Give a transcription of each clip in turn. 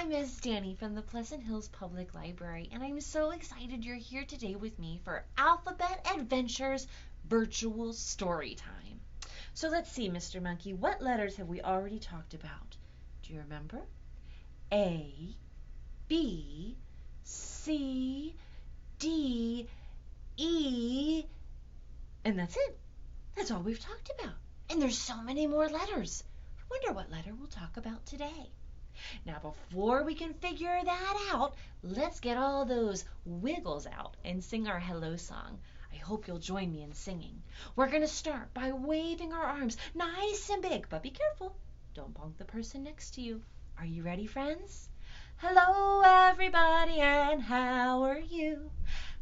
I'm Miss Dani from the Pleasant Hills Public Library, and I'm so excited you're here today with me for Alphabet Adventures Virtual Story Time. So let's see, Mr. Monkey, what letters have we already talked about? Do you remember? A, B, C, D, E, and that's it. That's all we've talked about. And there's so many more letters. I wonder what letter we'll talk about today. Now, before we can figure that out, let's get all those wiggles out and sing our hello song. I hope you'll join me in singing. We're going to start by waving our arms nice and big, but be careful. Don't bonk the person next to you. Are you ready, friends? Hello, everybody, and how are you?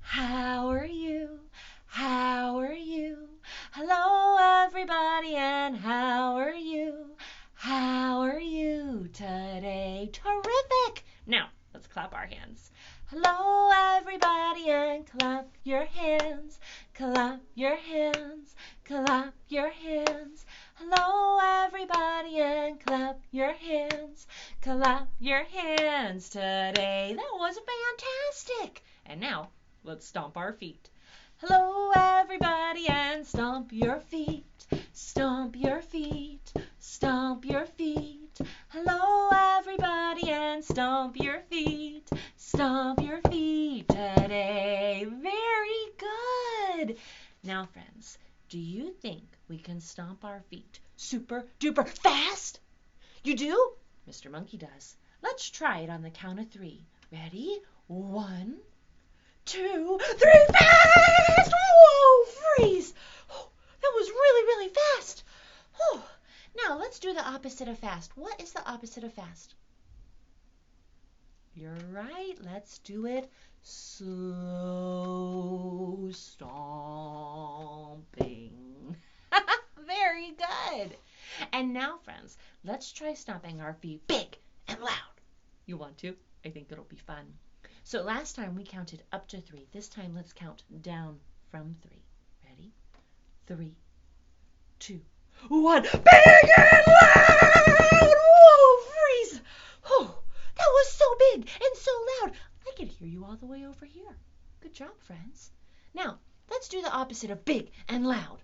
How are you? How are you? Hello, everybody, and how are you? How are you today? Terrific! Now, let's clap our hands. Hello, everybody, and clap your hands. Clap your hands. Clap your hands. Hello, everybody, and clap your hands. Clap your hands today. That was fantastic! And now, let's stomp our feet. Hello, everybody, and stomp your feet. Stomp your feet. Stomp your feet. Hello, everybody, and stomp your feet. Stomp your feet today. Very good. Now, friends, do you think we can stomp our feet super duper fast? You do? Mr. Monkey does. Let's try it on the count of 3. Ready? 1, 2, 3, fast! Whoa, freeze! Oh, that was really, really fast. Oh. Now, let's do the opposite of fast. What is the opposite of fast? You're right. Let's do it slow stomping. Very good. And now, friends, let's try stomping our feet big and loud. You want to? I think it'll be fun. So last time we counted up to 3. This time let's count down from 3. Ready? 3, 2, 1. Big and loud! Whoa, freeze! Oh, that was so big and so loud. I could hear you all the way over here. Good job, friends. Now, let's do the opposite of big and loud.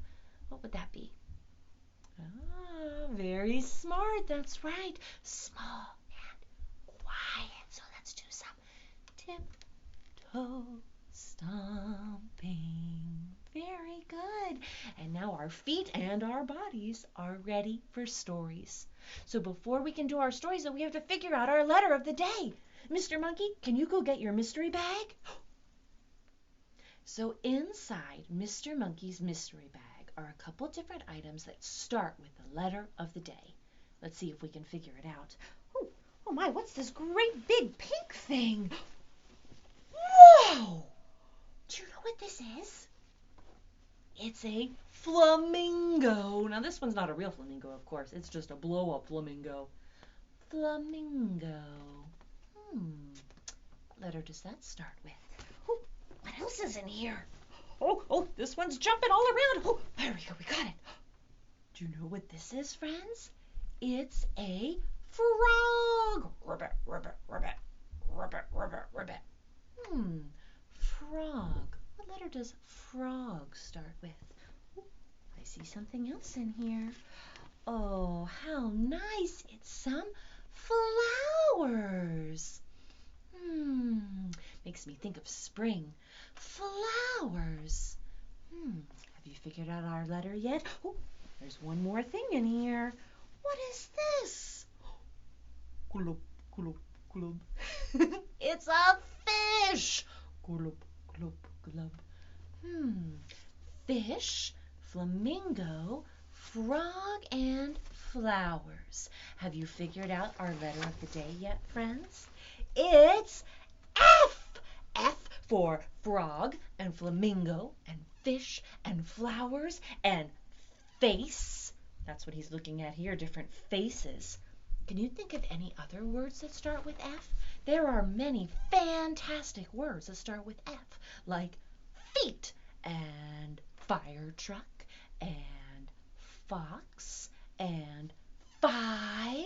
What would that be? Ah, very smart. That's right. Small and quiet. So let's do some tiptoe stomping. Very good. And now our feet and our bodies are ready for stories. So before we can do our stories, we have to figure out our letter of the day. Mr. Monkey, can you go get your mystery bag? So inside Mr. Monkey's mystery bag are a couple different items that start with the letter of the day. Let's see if we can figure it out. Oh my, what's this great big pink thing? Whoa! Do you know what this is? It's a flamingo. Now, this one's not a real flamingo, of course. It's just a blow-up flamingo. Flamingo. What letter does that start with? Oh, what else is in here? Oh, this one's jumping all around. Oh, there we go. We got it. Do you know what this is, friends? It's a frog. Ribbit, ribbit, ribbit. Ribbit, ribbit, ribbit. Frog. What letter does frog start with? I see something else in here. Oh, how nice. It's some flowers. Makes me think of spring. Flowers. Have you figured out our letter yet? Oh, there's one more thing in here. What is this? Glub, glub, glub. It's a fish. Glub, glub, glub. Fish, flamingo, frog, and flowers. Have you figured out our letter of the day yet, friends? It's F. F for frog and flamingo and fish and flowers and face. That's what he's looking at here, different faces. Can you think of any other words that start with F? There are many fantastic words that start with F, like feet and fire truck and fox and 5.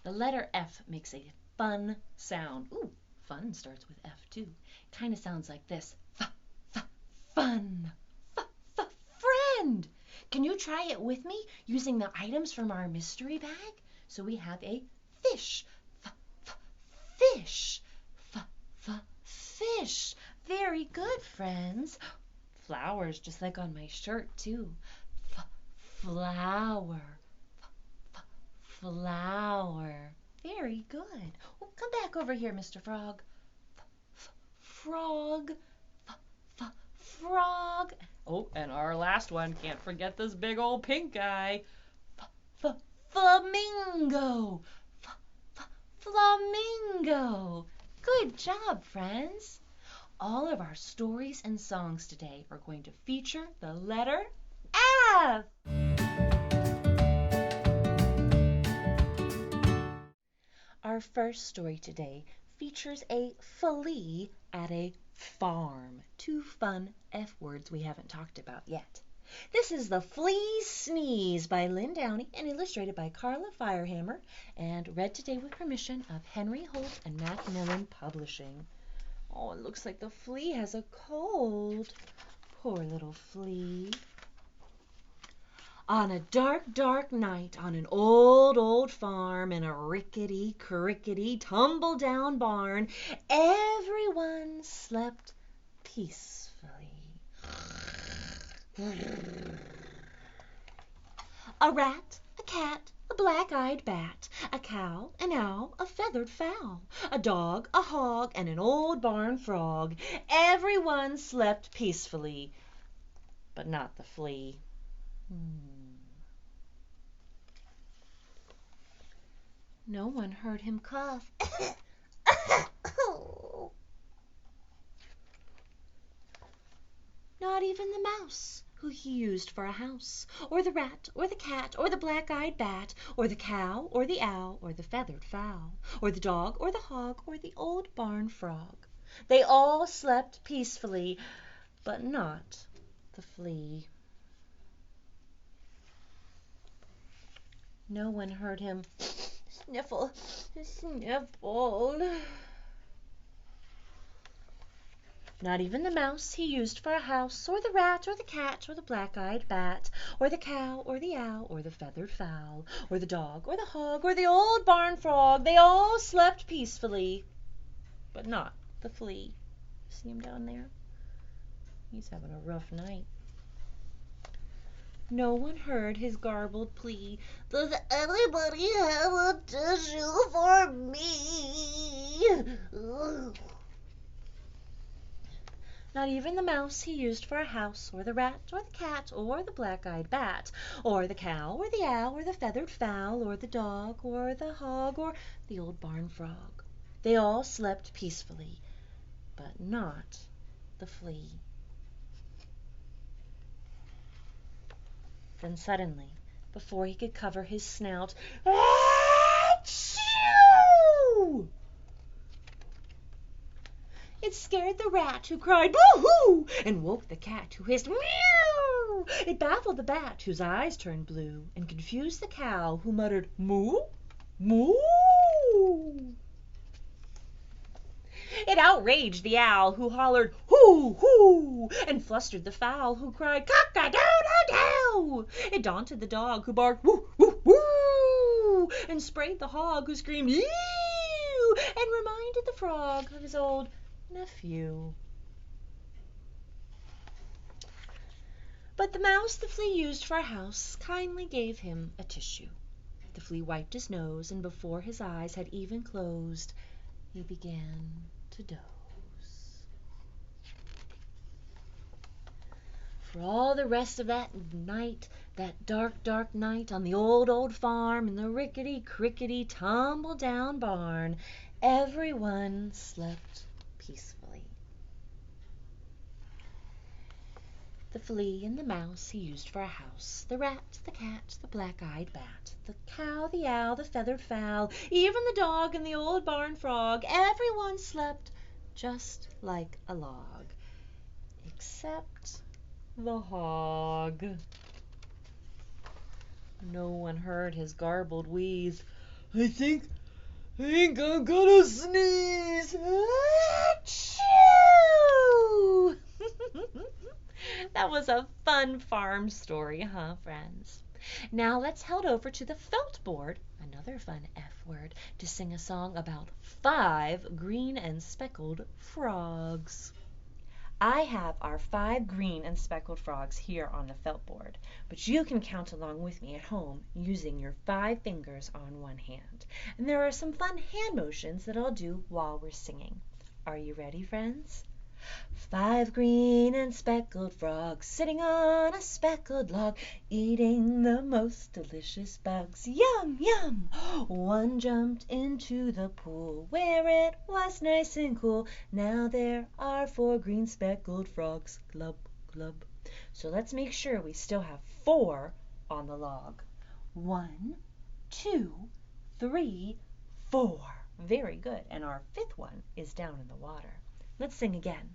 The letter F makes a fun sound. Ooh, fun starts with F too. Kind of sounds like this. Fun. Friend. Can you try it with me using the items from our mystery bag? So we have a fish. Fish. Fish. Very good, friends. Flowers, just like on my shirt too. Flower. Flower. Very good. Oh, come back over here, Mr. Frog. Frog. Frog. Oh, and our last one. Can't forget this big old pink guy. Flamingo. Flamingo. Good job, friends. All of our stories and songs today are going to feature the letter F. Our first story today features a flea at a farm. Two fun F words we haven't talked about yet. This is The Flea Sneeze by Lynn Dani and illustrated by Carla Firehammer and read today with permission of Henry Holt and Macmillan Publishing. Oh, it looks like the flea has a cold. Poor little flea. On a dark, dark night on an old, old farm in a rickety, crickety, tumble-down barn, everyone slept peacefully. A rat, a cat, a black-eyed bat, a cow, an owl, a feathered fowl, a dog, a hog, and an old barn frog. Everyone slept peacefully, but not the flea. No one heard him cough. Not even the mouse, who he used for a house, or the rat, or the cat, or the black-eyed bat, or the cow, or the owl, or the feathered fowl, or the dog, or the hog, or the old barn frog. They all slept peacefully, but not the flea. No one heard him sniffle, sniffle. Not even the mouse he used for a house, or the rat, or the cat, or the black-eyed bat, or the cow, or the owl, or the feathered fowl, or the dog, or the hog, or the old barn frog. They all slept peacefully, but not the flea. See him down there? He's having a rough night. No one heard his garbled plea. Does anybody have a tissue for me? Not even the mouse he used for a house, or the rat, or the cat, or the black-eyed bat, or the cow, or the owl, or the feathered fowl, or the dog, or the hog, or the old barn frog. They all slept peacefully, but not the flea. Then suddenly, before he could cover his snout, achoo! It scared the rat, who cried boo-hoo, and woke the cat, who hissed meow. It baffled the bat, whose eyes turned blue, and confused the cow, who muttered moo, moo. It outraged the owl, who hollered hoo, hoo, and flustered the fowl, who cried cock-a-doodle-doo. It daunted the dog, who barked woo, woo, woo, and sprayed the hog, who screamed eew, and reminded the frog of his old nephew. But the mouse the flea used for a house kindly gave him a tissue. The flea wiped his nose, and before his eyes had even closed, he began to doze. For all the rest of that night, that dark, dark night on the old, old farm in the rickety, crickety, tumble-down barn, everyone slept peacefully. The flea and the mouse he used for a house, the rat, the cat, the black-eyed bat, the cow, the owl, the feathered fowl, even the dog and the old barn frog, everyone slept just like a log, except the hog. No one heard his garbled wheeze. I think think I'm gonna sneeze. Achoo! That was a fun farm story, huh, friends? Now let's head over to the felt board, another fun F word, to sing a song about 5 green and speckled frogs. I have our 5 green and speckled frogs here on the felt board, but you can count along with me at home using your 5 fingers on one hand. And there are some fun hand motions that I'll do while we're singing. Are you ready, friends? 5 green and speckled frogs sitting on a speckled log, eating the most delicious bugs. Yum, yum! One jumped into the pool where it was nice and cool. Now there are 4 green speckled frogs. Glub, glub. So let's make sure we still have 4 on the log. 1, 2, 3, 4. Very good. And our 5th one is down in the water. Let's sing again.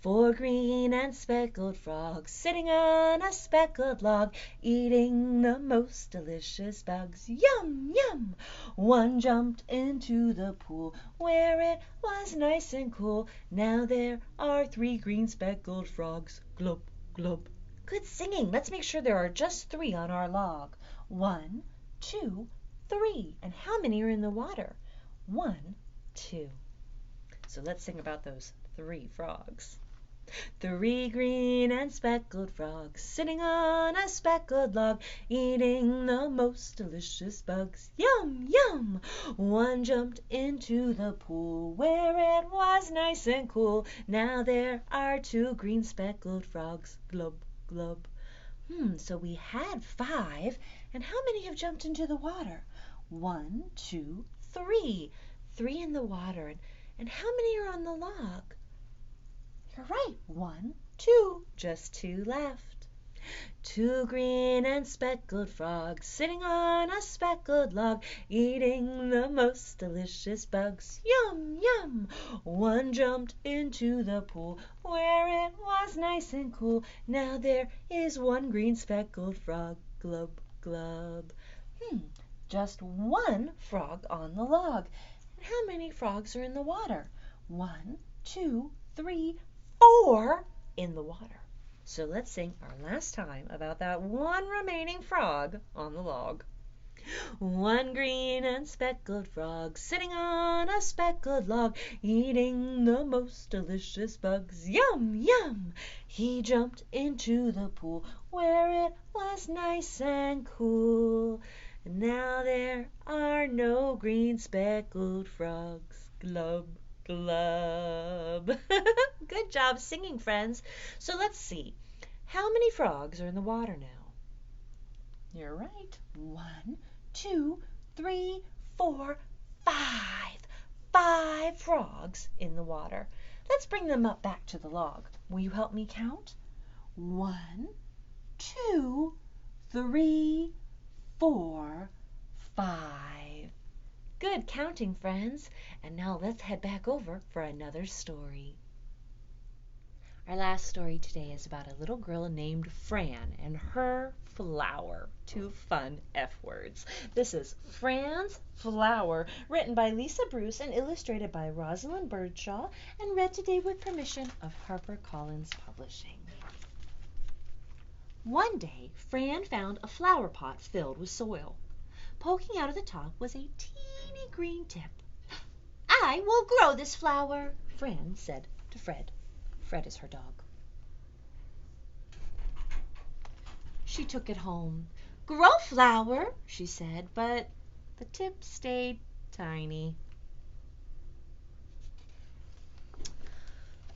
4 green and speckled frogs sitting on a speckled log, eating the most delicious bugs. Yum, yum! One jumped into the pool where it was nice and cool. Now there are 3 green speckled frogs. Glub, glub. Good singing. Let's make sure there are just 3 on our log. 1, 2, 3. And how many are in the water? 1, 2. So let's sing about those 3 frogs. 3 green and speckled frogs sitting on a speckled log, eating the most delicious bugs. Yum, yum! One jumped into the pool where it was nice and cool. Now there are 2 green speckled frogs. Glub, glub. So we had 5, and how many have jumped into the water? 1, 2, 3. 3 in the water. And how many are on the log? You're right. 1, 2. Just 2 left. 2 green and speckled frogs sitting on a speckled log, eating the most delicious bugs. Yum, yum! One jumped into the pool where it was nice and cool. Now there is 1 green speckled frog. Glub, glub. Just 1 frog on the log. And how many frogs are in the water? 1, 2, 3, 4 in the water. So let's sing our last time about that 1 remaining frog on the log. 1 green and speckled frog sitting on a speckled log, eating the most delicious bugs. Yum, yum! He jumped into the pool where it was nice and cool. And now there are no green speckled frogs. Glub, glub. Good job singing, friends. So let's see. How many frogs are in the water now? You're right. 1, 2, 3, 4, 5. 5 frogs in the water. Let's bring them up back to the log. Will you help me count? 1, 2, 3, 4, 5. Good counting, friends. And now let's head back over for another story. Our last story today is about a little girl named Fran and Her Flower. 2 fun F words. This is Fran's Flower, written by Lisa Bruce and illustrated by Rosalind Birdshaw, and read today with permission of HarperCollins Publishing. One day, Fran found a flower pot filled with soil. Poking out of the top was a teeny green tip. "I will grow this flower," Fran said to Fred. Fred is her dog. She took it home. "Grow flower," she said, but the tip stayed tiny.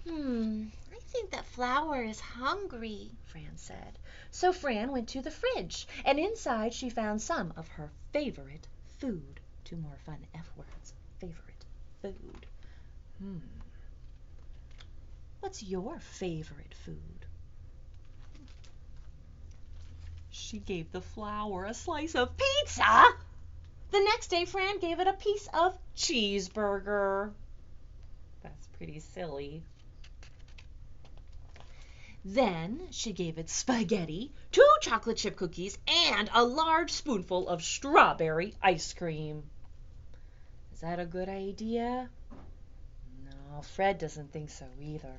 I think that flower is hungry," Fran said. So Fran went to the fridge, and inside she found some of her favorite food. 2 more fun F words. Favorite food. What's your favorite food? She gave the flower a slice of pizza. The next day, Fran gave it a piece of cheeseburger. That's pretty silly. Then she gave it spaghetti, 2 chocolate chip cookies, and a large spoonful of strawberry ice cream. Is that a good idea? No, Fred doesn't think so either.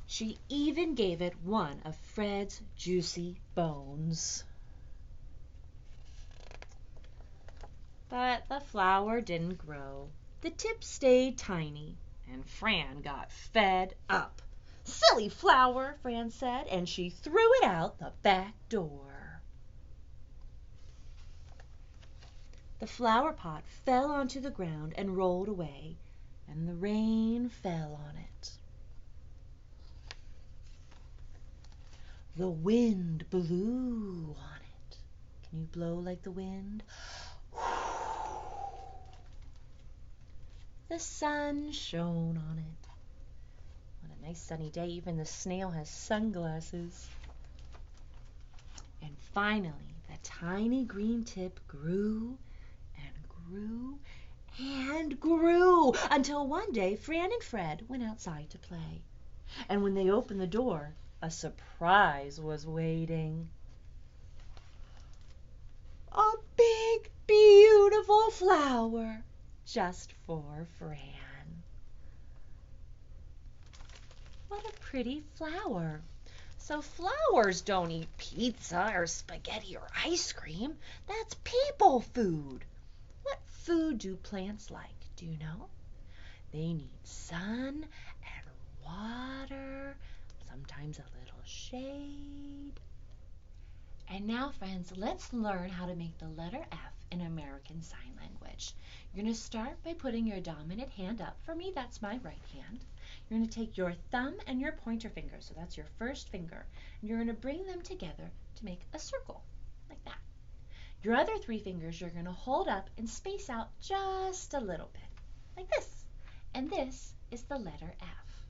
She even gave it one of Fred's juicy bones. But the flower didn't grow. The tip stayed tiny, and Fran got fed up. "Silly flower," Fran said, and she threw it out the back door. The flower pot fell onto the ground and rolled away, and the rain fell on it. The wind blew on it. Can you blow like the wind? The sun shone on it. What a nice sunny day. Even the snail has sunglasses. And finally, the tiny green tip grew and grew and grew until one day Fran and Fred went outside to play. And when they opened the door, a surprise was waiting. A big, beautiful flower just for Fran. What a pretty flower. So flowers don't eat pizza or spaghetti or ice cream. That's people food. What food do plants like? Do you know? They need sun and water, sometimes a little shade. And now, friends, let's learn how to make the letter F in American Sign Language. You're going to start by putting your dominant hand up. For me, that's my right hand. You're going to take your thumb and your pointer finger, so that's your first finger, and you're going to bring them together to make a circle, like that. Your other three fingers you're going to hold up and space out just a little bit, like this. And this is the letter F.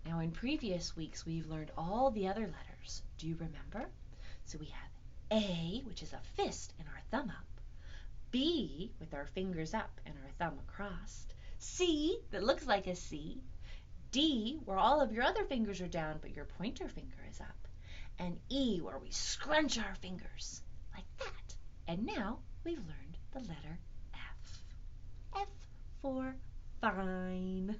Now, in previous weeks, we've learned all the other letters. Do you remember? So we have A, which is a fist and our thumb up. B, with our fingers up and our thumb across. C, that looks like a C. D, where all of your other fingers are down but your pointer finger is up. And E, where we scrunch our fingers, like that. And now we've learned the letter F. F for fine.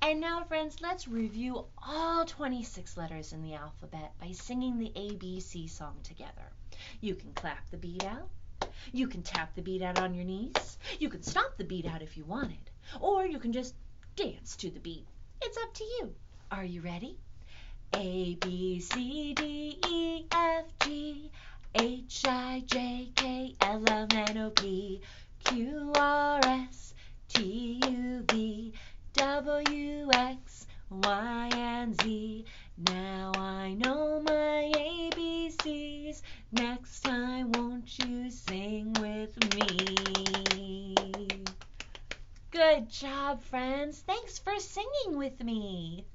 And now, friends, let's review all 26 letters in the alphabet by singing the ABC song together. You can clap the beat out. You can tap the beat out on your knees. You can stomp the beat out if you wanted. Or you can just dance to the beat. It's up to you. Are you ready? A, B, C, D, E, F, G, H, I, J, K, L, M, N, O, P, Q, R, S, T, U, V, W, X, Y, and Z. Now I know my ABCs. Next time, won't you sing with me? Good job, friends. Thanks for singing with me.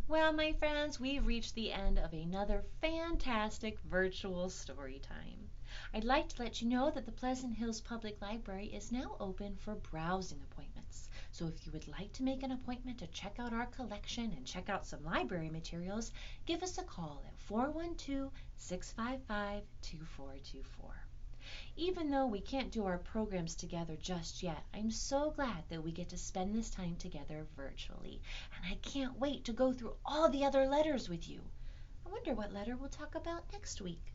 Well, my friends, we've reached the end of another fantastic virtual story time. I'd like to let you know that the Pleasant Hills Public Library is now open for browsing appointments. So if you would like to make an appointment to check out our collection and check out some library materials, give us a call at 412-655-2424. Even though we can't do our programs together just yet, I'm so glad that we get to spend this time together virtually. And I can't wait to go through all the other letters with you. I wonder what letter we'll talk about next week.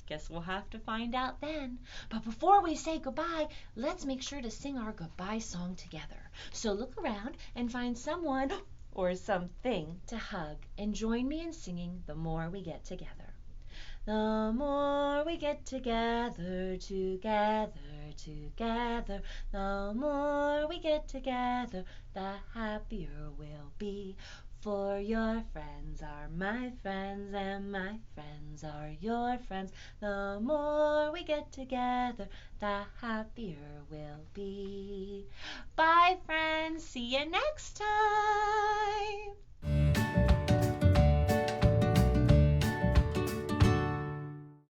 Guess we'll have to find out then. But before we say goodbye, let's make sure to sing our goodbye song together. So look around and find someone or something to hug and join me in singing The More We Get Together. The more we get together, together, together, the more we get together, the happier we'll be. For your friends are my friends, and my friends are your friends. The more we get together, the happier we'll be. Bye, friends. See you next time.